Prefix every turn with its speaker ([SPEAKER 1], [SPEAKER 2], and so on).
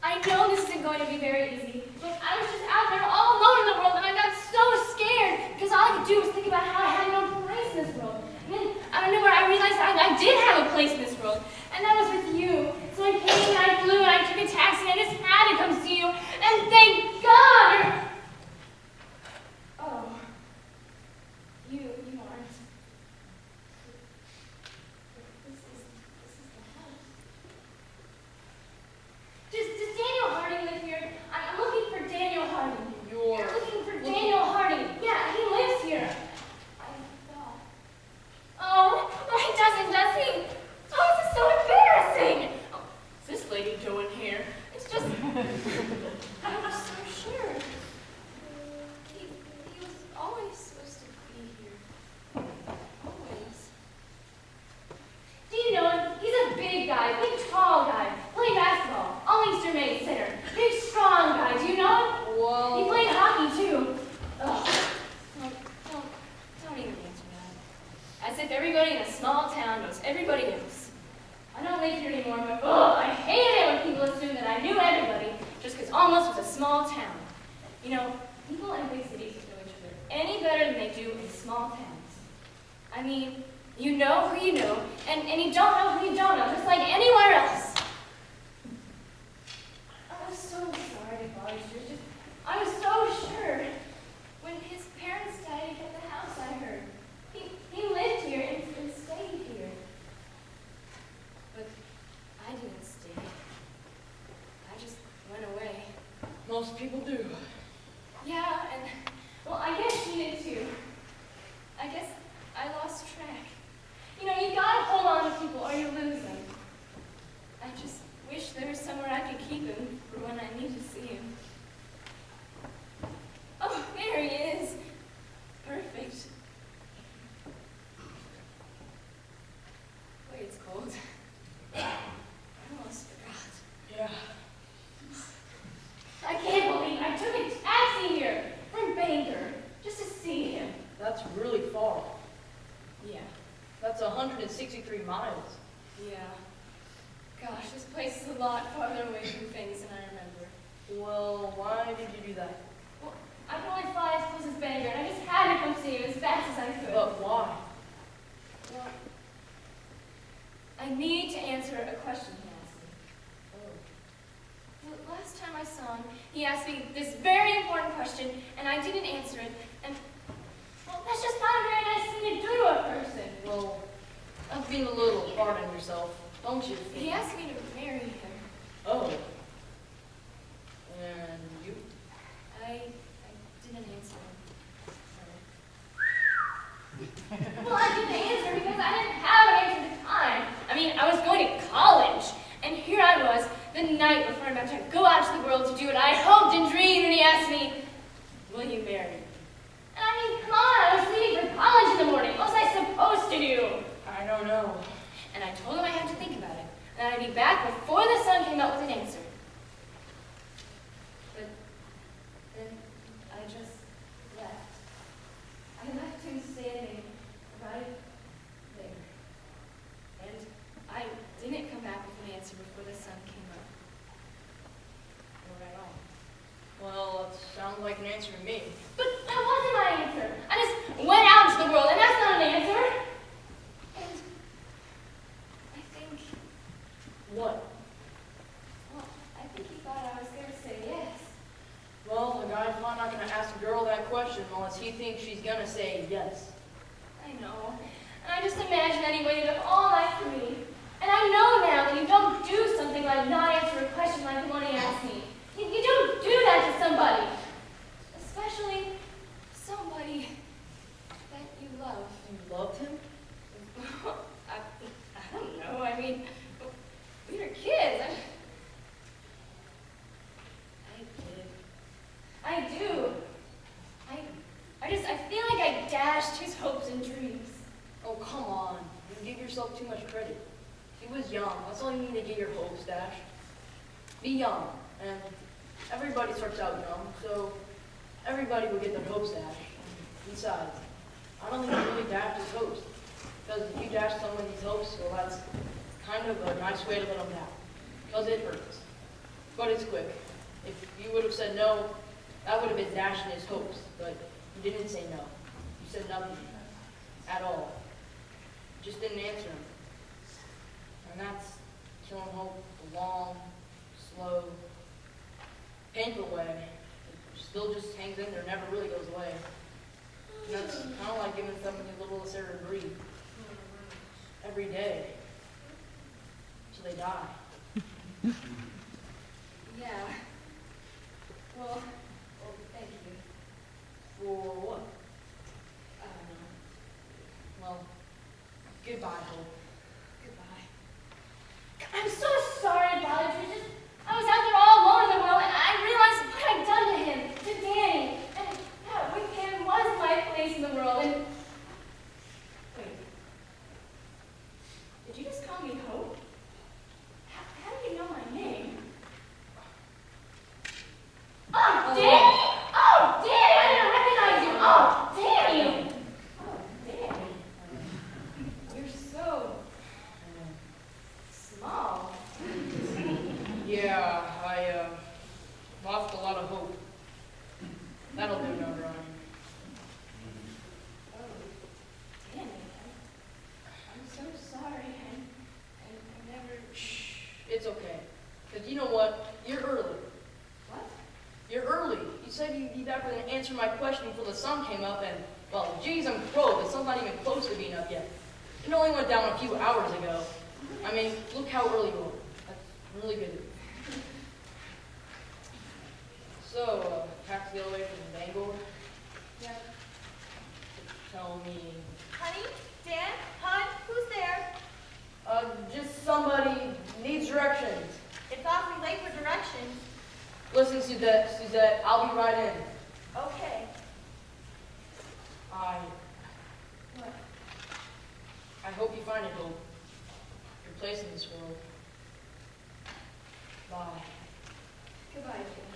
[SPEAKER 1] I know this isn't going to be very easy, but I was just out there all alone in the world and I got so scared because all I could do was think about how I had no place in this world. And then out of nowhere I realized I did have a place in this world, and that was with you. So I came and I flew and I took a taxi and I just had to come see you, and thank God! Oh, you aren't. This is the house. Does Daniel Harding live here? I'm looking for Daniel Harding. You're looking for Daniel Harding. Yeah, he lives here. I thought. Oh, no, he doesn't, does he? Oh, this is so embarrassing. Oh, what's this lady doing here? It's just, I was so sure. He was always supposed to be here. Always. Do you know him? He's a big guy, big tall guy. Played basketball, all-Eastern Maine center. Big strong guy. Do you know him?
[SPEAKER 2] Whoa.
[SPEAKER 1] He played hockey too. Ugh. Don't even answer that. As if everybody in a small town knows everybody else. I don't live here anymore, but I hated it when people assumed that I knew everybody just because almost was a small town. You know, people in big cities know each other any better than they do in small towns. I mean, you know who you know, and you don't know who you don't know, just like anywhere else. I was so sorry to bother you. I was so sure. When his parents died at the house, I heard. He lived here and stayed here. But I didn't stay. I just went away.
[SPEAKER 2] Most people do.
[SPEAKER 1] Yeah, and, well, I guess you did too. I guess I lost track. You know, you gotta hold on to people or you lose them. I just wish there was somewhere I could keep him for when I need to see him. Oh, there he is. Perfect. Wait, it's cold. I almost forgot.
[SPEAKER 2] Yeah.
[SPEAKER 1] I can't believe I took a taxi here from Bangor just to see him.
[SPEAKER 2] That's really far.
[SPEAKER 1] Yeah.
[SPEAKER 2] That's 163 miles.
[SPEAKER 1] Yeah. Gosh, this place is a lot farther away from things than I remember.
[SPEAKER 2] Well, why did you do that?
[SPEAKER 1] Well, I can only fly as close as Bangor, and I just had to come see you as fast as I could.
[SPEAKER 2] But why?
[SPEAKER 1] Well, I need to answer a question he asked me.
[SPEAKER 2] Oh.
[SPEAKER 1] The last time I saw him, he asked me this very important question, and I didn't answer it, and, well, that's just not a very nice thing to do to a person.
[SPEAKER 2] Well, that's being a little hard on yourself, don't you think?
[SPEAKER 1] He asked me to marry him.
[SPEAKER 2] Oh. And you?
[SPEAKER 1] I didn't answer him. Well, I didn't answer because I didn't have an answer at the time. I mean, I was going to college, and here I was, the night before I'm about to go out to the world to do what I hoped and dreamed, and he asked me, will you marry me? And I mean, come on, I was leaving for college in the morning. What was I supposed to do?
[SPEAKER 2] I don't know.
[SPEAKER 1] And I told him I had to think about it, and I'd be back before the sun came up with an answer. But then I just left. I left him standing right there. And I didn't come back with an answer before the sun came up. Or at all.
[SPEAKER 2] Well, that sounds like an answer to me.
[SPEAKER 1] But that wasn't my answer. I just went out into the world, and that's not an answer. And I think,
[SPEAKER 2] What?
[SPEAKER 1] well, I think he thought I was going to say yes.
[SPEAKER 2] Well, a guy's probably not going to ask a girl that question unless he thinks she's going to say yes.
[SPEAKER 1] I know. And I just imagined that he waited up all night for me. And I know now that you don't do something like not answer a question like the one he asked me. You don't do that to somebody. Especially somebody that you love.
[SPEAKER 2] You loved him?
[SPEAKER 1] I don't know. I mean, we were kids. I do. I feel like I dashed his hopes and
[SPEAKER 2] come on. You give yourself too much credit. He was young. That's all you need to get your hopes dashed. Be young. And everybody starts out young, so everybody will get their hopes dashed. And besides, I don't think he really dashed his hopes. Because if you dash someone's hopes, well, that's kind of a nice way to let them down. Because it hurts. But it's quick. If you would have said no, that would have been dashing his hopes. But you didn't say no. You said nothing at all. You just didn't answer him. And that's killing hope the long, slow, painful way. It still just hangs in there, never really goes away. And that's kind of like giving somebody a little air to breathe every day till they die.
[SPEAKER 1] Yeah. Well, thank you.
[SPEAKER 2] For what?
[SPEAKER 1] I don't know.
[SPEAKER 2] Well, goodbye, Hope.
[SPEAKER 1] Goodbye. I'm so sorry, Bob. I was out there all alone in the world, and I realized what I'd done to him, to Danny. And yeah, with him was my place in the world. And wait, did you just call me Hope? How do you know my name? Oh, Danny! Oh, Danny! I didn't recognize you. Oh, Danny! Oh, Danny. You're so small.
[SPEAKER 2] Yeah, I lost a lot of hope. That'll do, no, Ronnie.
[SPEAKER 1] Oh, Danny, I'm so sorry. I never...
[SPEAKER 2] Shh, it's okay. Because you know what? You're early.
[SPEAKER 1] What?
[SPEAKER 2] You're early. You said you'd be back with an answer to my question before the sun came up, and, well, geez, I'm crow. The sun's not even close to being up yet. It only went down a few hours ago. I mean, look how early you are. That's really good. So, taxi all the way from Bangor?
[SPEAKER 1] Yeah.
[SPEAKER 2] Tell me,
[SPEAKER 3] Honey? Dan? Hon? Who's there?
[SPEAKER 2] just somebody needs directions.
[SPEAKER 3] It's awfully late for directions.
[SPEAKER 2] Listen, Suzette, I'll be right in.
[SPEAKER 3] Okay.
[SPEAKER 1] What?
[SPEAKER 2] I hope you find it, Hope. Your place in this world. Bye.
[SPEAKER 1] Goodbye, Jane.